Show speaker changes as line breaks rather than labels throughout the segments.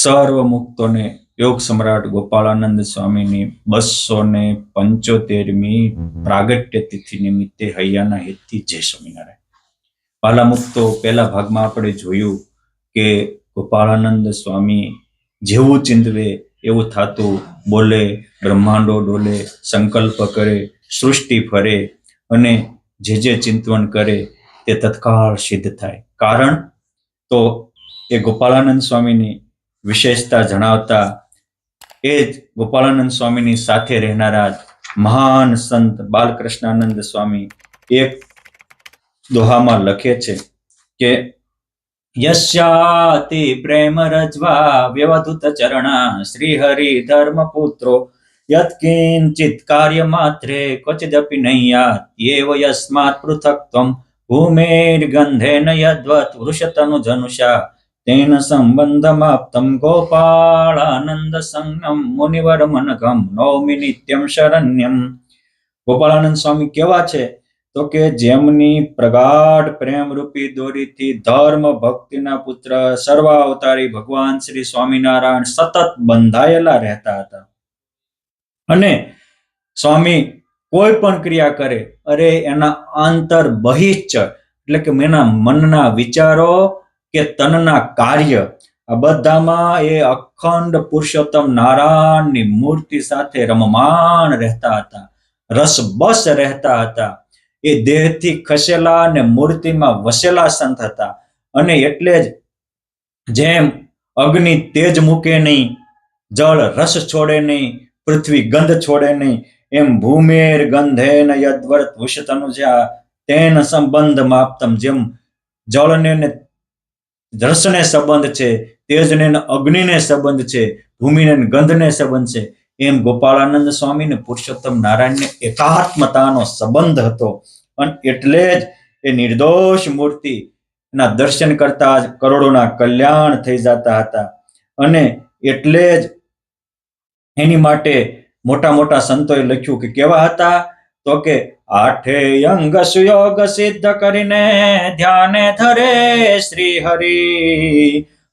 સર્વ મુક્તોને યોગ સમ્રાટ ગોપાળાનંદ સ્વામીની 275મી પ્રાગટ્ય તિથિ નિમિત્તે હૈયાના હેતથી જય સ્વામિનારાયણ. પાલા મુક્તો પહેલા ભાગમાં આપણે જોયું કે ગોપાળાનંદ સ્વામી જેવું ચિંતવે એવું થતું, બોલે, બ્રહ્માંડો ડોલે, સંકલ્પ કરે, સૃષ્ટિ ફરે અને જે ચિંતવન કરે તે તત્કાળ સિદ્ધ થાય. કારણ તો એ ગોપાળાનંદ સ્વામીની વિશેષતા જણાવતા એ જ ગોપાળાનંદ સ્વામીની સાથે રહેનારા મહાન સંત બાલકૃષ્ણાનંદ સ્વામી એક દોહામાં લખે છે કે યસ્યાતિ પ્રેમ રજવા વ્યવધૂત ચરણા શ્રી હરિ ધર્મ પુત્રો યત્કિંચિત કાર્ય માત્રે ક્વચિદપી નૈયાત એવ યસ્માત પૃથક્ત્વમ ભૂમેર ગંધેન યદ્વત વૃષતનુ જનુષા તેન સંબંધમાપ્તમ ગોપાળાનંદ સંગમ મુનિવર મનગમ નૌમિ નિત્યમ શરણ્યમ. ગોપાળાનંદ સ્વામી કેવા છે તો કે જેમની પ્રગાઢ પ્રેમ રૂપી દોરીથી ધર્મ ભક્તિના પુત્ર સર્વાવતારી ભગવાન શ્રી સ્વામિનારાયણ સતત બંધાયેલા રહેતા હતા અને સ્વામી કોઈ પણ ક્રિયા કરે અરે એના આંતર બહિશ્ચ એટલે કે એના મનના વિચારો કે તનના કાર્ય આ બધામાં એ અખંડ પુરુષોત્તમ નારાયણની મૂર્તિ સાથે રમમાણ રહેતા હતા, રસબસ રહેતા હતા. એ દેહથી ખસેલા અને મૂર્તિમાં વસેલા સંત હતા અને એટલે જ જેમ અગ્નિ તેજ મૂકે નહીં, જળ રસ છોડે નહીં, પૃથ્વી ગંધ છોડે નહીં, એમ ભૂમેર ગંધેન યદ્વત વૃષતનુજા તેન સંબંધ માપ્તમ, જેમ જળને રસને સંબંધ છે, તેજને અગ્નિને સંબંધ છે, ભૂમિને ગંધને સંબંધ છે, એમ ગોપાળાનંદ સ્વામીને પુરુષોત્તમ નારાયણને એકાત્મતાનો સંબંધ હતો. અને એટલે જ એ નિર્દોષ મૂર્તિ ના દર્શન કરતા જ કરોડોના કલ્યાણ થઈ જતા હતા. અને એટલે જ એની માટે મોટા મોટા સંતોએ લખ્યું કે કેવા હતા તો કે આઠે અંગ સુયોગ સિદ્ધ કરીને ધ્યાને ધરે શ્રી હરિ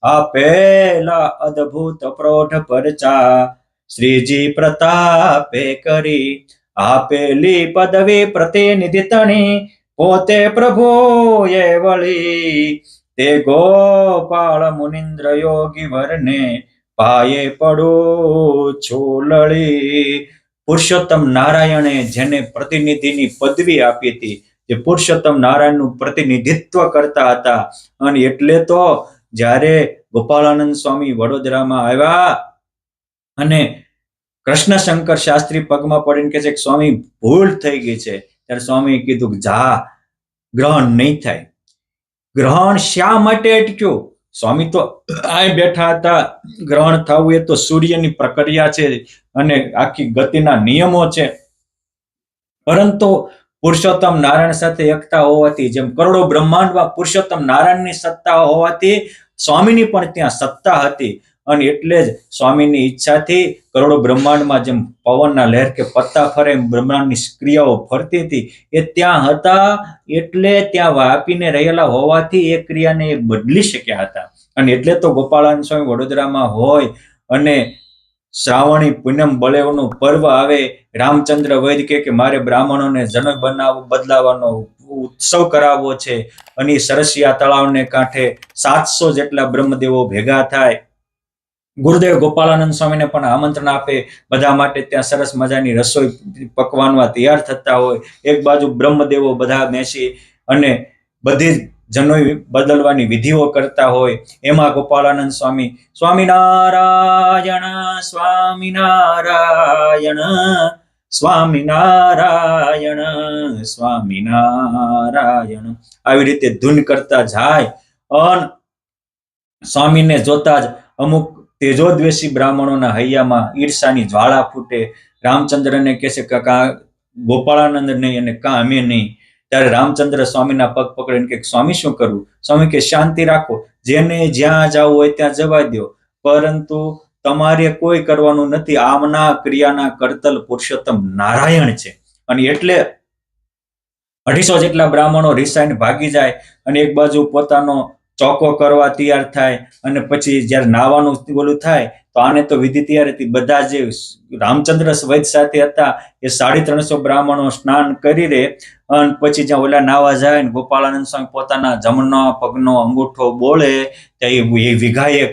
આપેલા અદ્ભુત પ્રૌઢ પરચા શ્રીજી પ્રતાપે કરી આપેલી પદવી પ્રતિનિધિ તણી પોતે પ્રભુ એ વળી તે ગોપાળ મુનિન્દ્ર યોગી વરને પાયે પડું છોલળી. પુરુષોત્તમ નારાયણે જેને પ્રતિનિધિની પદવી આપી હતી, જે પુરુષોત્તમ નારાયણનું પ્રતિનિધિત્વ કરતા હતા. અને એટલે તો જ્યારે ગોપાળાનંદ સ્વામી વડોદરામાં આવ્યા અને કૃષ્ણશંકર શાસ્ત્રી પગમાં પડીને કહે છે કે સ્વામી ભૂલ થઈ ગઈ છે, ત્યારે સ્વામી કીધું કે જા, ગ્રહણ નહીં થાય. ગ્રહણ શા માટે અટક્યું? સ્વામી તો આ બેઠા હતા. ગ્રહણ થવું એ તો સૂર્યની પ્રક્રિયા છે અને આખી ગતિના નિયમો છે. પરંતુ પુરુષોત્તમ નારાયણ સાથે એકતા હોવાથી, જેમ કરોડો બ્રહ્માંડમાં પુરુષોત્તમ નારાયણની સત્તા હોવાથી સ્વામીની પણ ત્યાં સત્તા હતી. અને એટલે જ સ્વામીની ઈચ્છાથી કરોડો બ્રહ્માંડમાં જેમ પવનના લહેર કે પત્તા ફરે એમ બ્રહ્માંડની ક્રિયાઓ ફરતી હતી એ ત્યાં હતા. એટલે ત્યાં વ્યાપીને રહેલા હોવાથી એ ક્રિયાને બદલી શક્યા હતા. અને એટલે તો ગોપાળાનંદ સ્વામી વડોદરામાં હોય અને શ્રાવણી પૂનમ બળેવનું પર્વ આવે, રામચંદ્ર વૈદ્ય કે મારે બ્રાહ્મણોને જનક બદલાવાનો ઉત્સવ કરાવવો છે અને સરસિયા તળાવને કાંઠે 700 જેટલા બ્રહ્મદેવો ભેગા થાય. ગુરુદેવ ગોપાળાનંદ સ્વામીને પણ આમંત્રણ આપે, બધા માટે ત્યાં સરસ મજાની રસોઈ પકવાનવા તૈયાર થતા હોય. એક બાજુ બ્રહ્મદેવો બધા બેસી અને બધી જનોઈ બદલવાની વિધિઓ કરતા હોય. એમાં ગોપાળાનંદ સ્વામી સ્વામિનારાયણ સ્વામિનારાયણ સ્વામિનારાયણ સ્વામિનારાયણ આવી રીતે ધૂન કરતા જાય. અને સ્વામીને જોતા જ અમુક તેજોદ્વેષી બ્રાહ્મણોના હૈયામાં ઈર્ષાની જ્વાળા ફૂટે. રામચંદ્રને કહે છે કે કા ગોપાળાનંદ નહીં અને કા અમે નહીં. ત્યારે રામચંદ્ર સ્વામીના પગ પકડીને કે સ્વામી શું કરવું? સ્વામી કે શાંતિ રાખો, જેને જ્યાં જવું હોય ત્યાં જવા દો, પરંતુ તમારે કોઈ કરવાનું નથી. આમના ક્રિયાના કરતલ પુરુષોત્તમ નારાયણ છે. અને એટલે 250 જેટલા બ્રાહ્મણો રિસાઈને ભાગી જાય અને એક બાજુ પોતાનો ચોકો કરવા તૈયાર થાય, અને પછી જયારે નાવાનું ઓલું થાય તો આને તો વિધિ તૈયાર હતી. બધા જે રામચંદ્ર વૈદ સાથે હતા એ 350 બ્રાહ્મણો સ્નાન કરી દે, અને પછી જ્યાં ઓલા નાવા જાય ને ગોપાળાનંદ સ્વામી પોતાના જમણો પગનો અંગૂઠો બોલે, ત્યાં એ વિઘાયક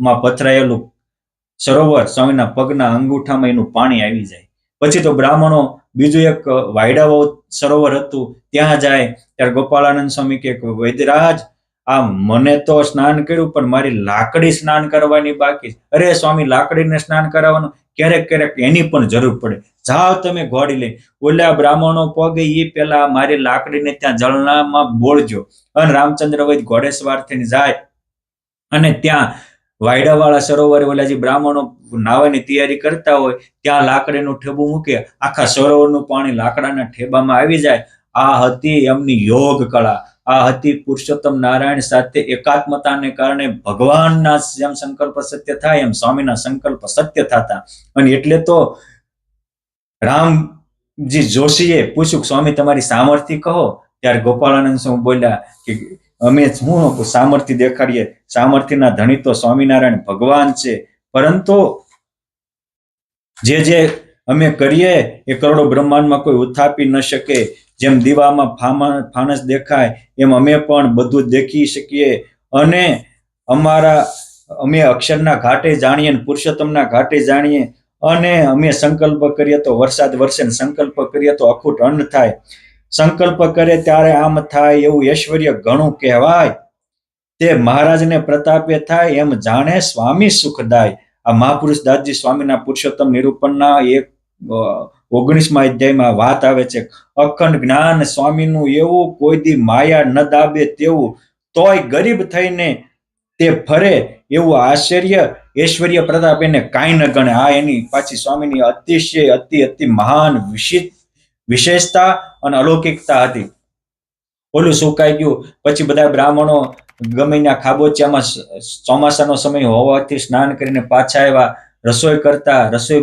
માં પથરાયેલું સરોવર સ્વામીના પગના અંગૂઠામાં એનું પાણી આવી જાય. પછી તો બ્રાહ્મણો બીજું એક વાયડાઓ સરોવર હતું ત્યાં જાય, ત્યારે ગોપાળાનંદ સ્વામી કે વૈદ્યરાજ, આ મને તો સ્નાન કર્યું પણ મારી લાકડી સ્નાન કરવાની બાકી. અરે સ્વામી, લાકડીને સ્નાન કરાવવાનું ક્યારેક ક્યારેક એની પણ જરૂર પડે, જાઓ તમે ઘોડી લઈ. ઓલા બ્રાહ્મણો પગે એ પેલા મારી લાકડીને ત્યાં જળનામાં બોળજો. અને રામચંદ્ર વૈદ ઘોડેસવાર થઈને જાય અને ત્યાં વાયડાવાળા સરોવરે ઓલા જે બ્રાહ્મણો નાવાની તૈયારી કરતા હોય ત્યાં લાકડીનું ઠેબું મૂકે, આખા સરોવરનું પાણી લાકડાના ઠેબામાં આવી જાય. આ હતી એમની યોગ કળા. આ હતી પુરુષોત્તમ નારાયણ સાથે એકાત્મતાને કારણે ભગવાનના જેમ સંકલ્પ સત્ય થાય એમ સ્વામીના સંકલ્પ સત્ય થતા. અને એટલે તો રામજી જોશીએ પૂછ્યું, સ્વામી તમારી સામર્થ્ય કહો. ત્યારે ગોપાળાનંદ સ્વામી બોલ્યા કે અમે શું સામર્થ્ય દેખાડીએ, સામર્થ્યના ધણી તો સ્વામિનારાયણ ભગવાન છે, પરંતુ જે અમે કરીએ એ કરોડો બ્રહ્માંડમાં કોઈ ઉથાપી ન શકે. જેમ દીવામાં ફાનસ દેખાય એમ અમે પણ બધું દેખી શકીએ, અને અમે અક્ષરના ઘાટે જાણીએ ને પુરુષોત્તમના ઘાટે જાણીએ, અને અમે સંકલ્પ કરીએ તો વરસાદ વરસે ને સંકલ્પ કરીએ તો અખૂટ અન્ન થાય. સંકલ્પ કરે ત્યારે આમ થાય એવું ઐશ્વર્ય ઘણું કહેવાય, તે મહારાજને પ્રતાપે થાય એમ જાણે સ્વામી સુખદાય. આ મહાપુરુષ દાસજી સ્વામીના પુરુષોત્તમ નિરૂપણના 19મા અધ્યાયમાં વાત આવે છે. અખંડ જ્ઞાન સ્વામીનું એવું, કોઈ દી માયા ન દાબે તેવું, તોય ગરીબ થઈને તે ફરે એવું આશ્ચર્ય ઐશ્વર્ય પ્રતાપ એને કાંઈ ન ગણે. આ એની પાછી સ્વામીની અતિશય અતિ મહાન વિશેષતા અને અલૌકિકતા હતી. ઓલું સુકાઈ ગયું પછી બધા બ્રાહ્મણો ગમે ત્યાં ખાબોચિયામાં ચોમાસાનો સમય હોવાથી સ્નાન કરીને પાછા આવ્યા. રસોઈ કરતા, રસોઈ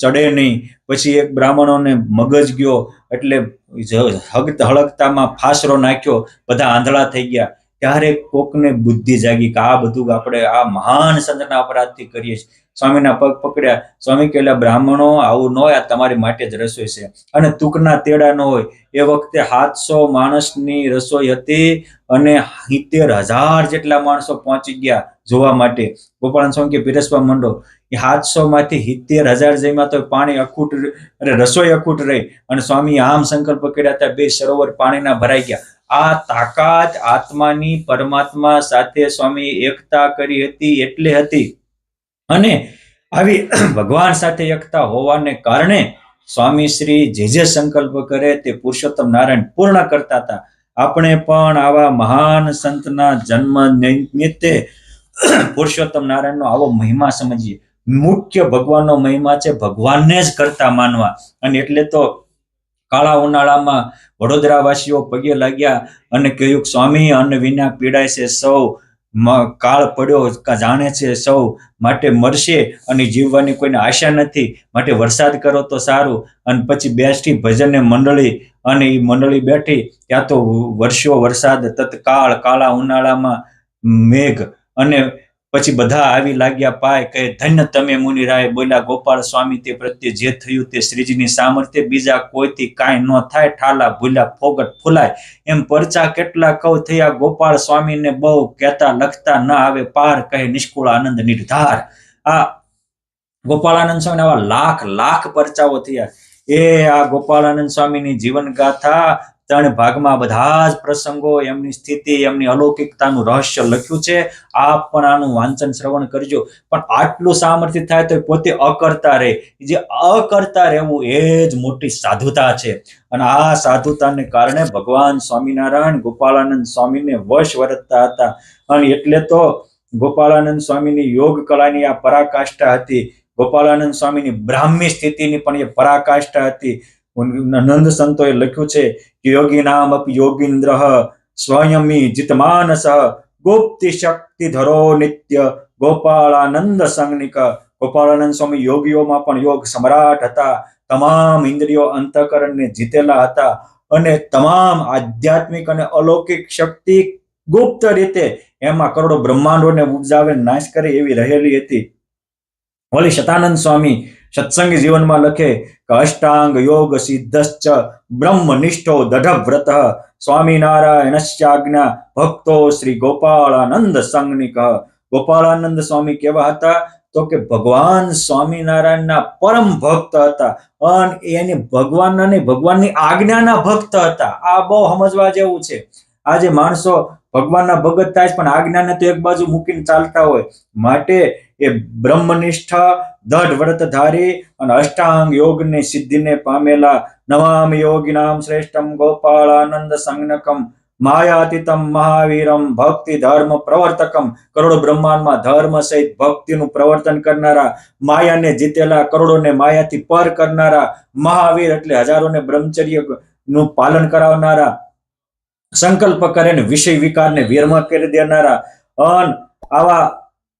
ચડે નહીં. પછી એક બ્રાહ્મણોને મગજ ગયો એટલે હળગતામાં ફાસરો નાખ્યો, બધા આંધળા થઈ ગયા. ત્યારે કોકને બુદ્ધિ જાગી કે આ બધું આપણે આ મહાન સંતના અપરાધથી કરીએ છીએ. સ્વામીના પગ પકડ્યા. સ્વામી કહેલા, બ્રાહ્મણો આવું ન હોય, આ તમારી માટે જ રસોઈ છે. અને તુકના તેડા ન હોય. એ વખતે 700 માણસની રસોઈ હતી અને 70,000 જેટલા માણસો પહોંચી ગયા જોવા માટે. ગોપાળાનંદ સ્વામી કે પીરસવા માંડો. એ 700 માંથી 70,000 જેમાં તો પાણી અખૂટ, રસોઈ અખૂટ રહી. અને સ્વામી આમ સંકલ્પ કર્યા હતા, 2 સરોવર પાણીના ભરાઈ ગયા. આ તાકાત આત્માની પરમાત્મા સાથે સ્વામી એકતા કરી હતી એટલે હતી. અને આવી ભગવાન સાથે એકતા હોવાને કારણે સ્વામી શ્રી જે સંકલ્પ કરે તે પુરુષોત્તમ નારાયણ પૂર્ણ કરતા હતા. આપણે પણ આવા મહાન સંતના જન્મ નિમિત્તે પુરુષોત્તમ નારાયણનો આવો મહિમા સમજીએ. મુખ્ય ભગવાનનો મહિમા છે, ભગવાનને જ કરતા માનવા. અને એટલે તો કાળા ઉનાળામાં વડોદરાવાસીઓ પગે લાગ્યા અને કહ્યું, સ્વામી અન્ન વિના પીડાય છે સૌ, કાળ પડ્યો જાણે છે સૌ, માટે મરશે અને જીવવાની કોઈને આશા નથી, માટે વરસાદ કરો તો સારું. અને પછી બેઠી ભજનને મંડળી, અને એ મંડળી બેઠી ત્યાં તો વર્ષો વરસાદ તત્કાળ કાળા ઉનાળામાં મેઘ. અને પછી બધા આવી લાગ્યા પાય, કહે ધન્ય તમે મુનિરાય. બોલ્યા, ગોપાળ સ્વામી તે પ્રત્યે જે થયું તે શ્રીજીની સામર્થ્ય, બીજા કોઈથી કાંઈ ન થાય. ઠાલા ભૂલ્યા ફોગટ ફૂલાય. એમ પરચા કેટલા કવ થયા, ગોપાળ સ્વામીને બહુ કહેતા લખતા ન આવે પાર, કહે નિષ્કુળ આનંદ નિર્ધાર. આ ગોપાળાનંદ સ્વામી આવા લાખ પરચાઓ થયા. એ આ ગોપાળાનંદ સ્વામીની જીવન ગાથા 3 ભાગમાં બધા જ પ્રસંગો, એમની સ્થિતિ, એમની અલૌકિકતાનું રહસ્ય લખ્યું છે. આપ પણ આનું વાંચન શ્રવણ કરજો. પણ આટલું સામર્થ્ય થાય તો પોતે અકર્તા રહે. જે અકર્તા રહેવું એ જ મોટી સાધુતા છે. અને આ સાધુતાને કારણે ભગવાન સ્વામિનારાયણ ગોપાળાનંદ સ્વામીને વશ વર્તતા હતા. અને એટલે તો ગોપાળાનંદ સ્વામીની યોગ કળાની આ પરાકાષ્ઠા હતી. ગોપાળાનંદ સ્વામીની બ્રાહ્મી સ્થિતિની પણ એ પરાકાષ્ઠા હતી. નંદ સંતોએ લખ્યું છે કે યોગી નામ અપી યોગીન્દ્ર સ્વયમી જીતમાનસ, ગુપ્તિ શક્તિ ધરો નિત્ય, ગોપાળાનંદ સંગનિક. ગોપાળાનંદ સ્વામી યોગીઓમાં પણ યોગ સમ્રાટ હતા. તમામ ઇન્દ્રિયો અંતઃકરણને જીતેલા હતા. અને તમામ આધ્યાત્મિક અને અલૌકિક શક્તિ ગુપ્ત રીતે એમાં કરોડો બ્રહ્માંડોને ઉપજાવે નાશ કરે એવી રહેલી હતી. વળી શતાનંદ સ્વામી સત્સંગી જીવનમાં લખે કે અષ્ટાંગ યોગ સિદ્ધશ્ચ બ્રહ્મનિષ્ઠો દઢવ્રત સ્વામિનારાયણસ્યાજ્ઞા ભક્તો શ્રી ગોપાળાનંદ સંગનિક. ગોપાળાનંદ સ્વામી કેવા હતા? તો કે ભગવાન સ્વામિનારાયણના પરમ ભક્ત હતા અને એની ભગવાનની આજ્ઞાના ભક્ત હતા. આ બહુ સમજવા જેવું છે. આજે માણસો ભગવાનના ભગત થાય પણ આજ્ઞાને તો એક બાજુ મૂકીને ચાલતા હોય. માટે એ બ્રહ્મનિષ્ઠ દઢ વ્રતધારી અને અષ્ટાંગ યોગની સિદ્ધિને પામેલા નવામ યોગિનામ શ્રેષ્ઠમ ગોપાળાનંદ સંજ્ઞકમ માયાતીતમ મહાવીરમ ભક્તિ ધર્મ પ્રવર્તકમ. કરોડો બ્રહ્માંડમાં ધર્મ સહિત ભક્તિનું પ્રવર્તન કરનારા, માયાને જીતેલા, કરોડોને માયાથી પર કરનારા મહાવીર એટલે હજારોને બ્રહ્મચર્યનું પાલન કરાવનારા, સંકલ્પ કરે ને વિષય વિકારને વેરમાં કરી દેનારા અન આવા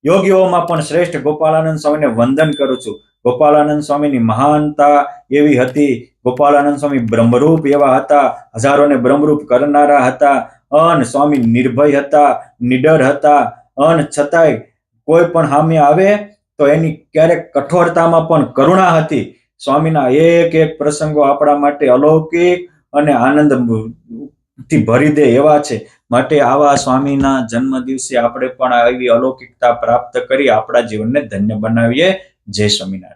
યોગીઓમાં પણ શ્રેષ્ઠ ગોપાળાનંદ સ્વામીને વંદન કરું છું. ગોપાળાનંદ સ્વામીની મહાનતા એવી હતી. ગોપાળાનંદ સ્વામી બ્રહ્મરૂપ એવા હતા, હજારોને બ્રહ્મરૂપ કરનારા હતા. અન સ્વામી નિર્ભય હતા, નિડર હતા. અન છતાંય કોઈ પણ સામે આવે તો એની ક્યારેક કઠોરતામાં પણ કરુણા હતી. સ્વામીના એક એક પ્રસંગો આપણા માટે અલૌકિક અને આનંદ થી ભરી દે એવા છે. માટે આવા સ્વામીના જન્મ દિવસે આપણે પણ આવી અલૌકિકતા પ્રાપ્ત કરી આપણા જીવનને ધન્ય બનાવીએ. જય સ્વામિનારાયણ.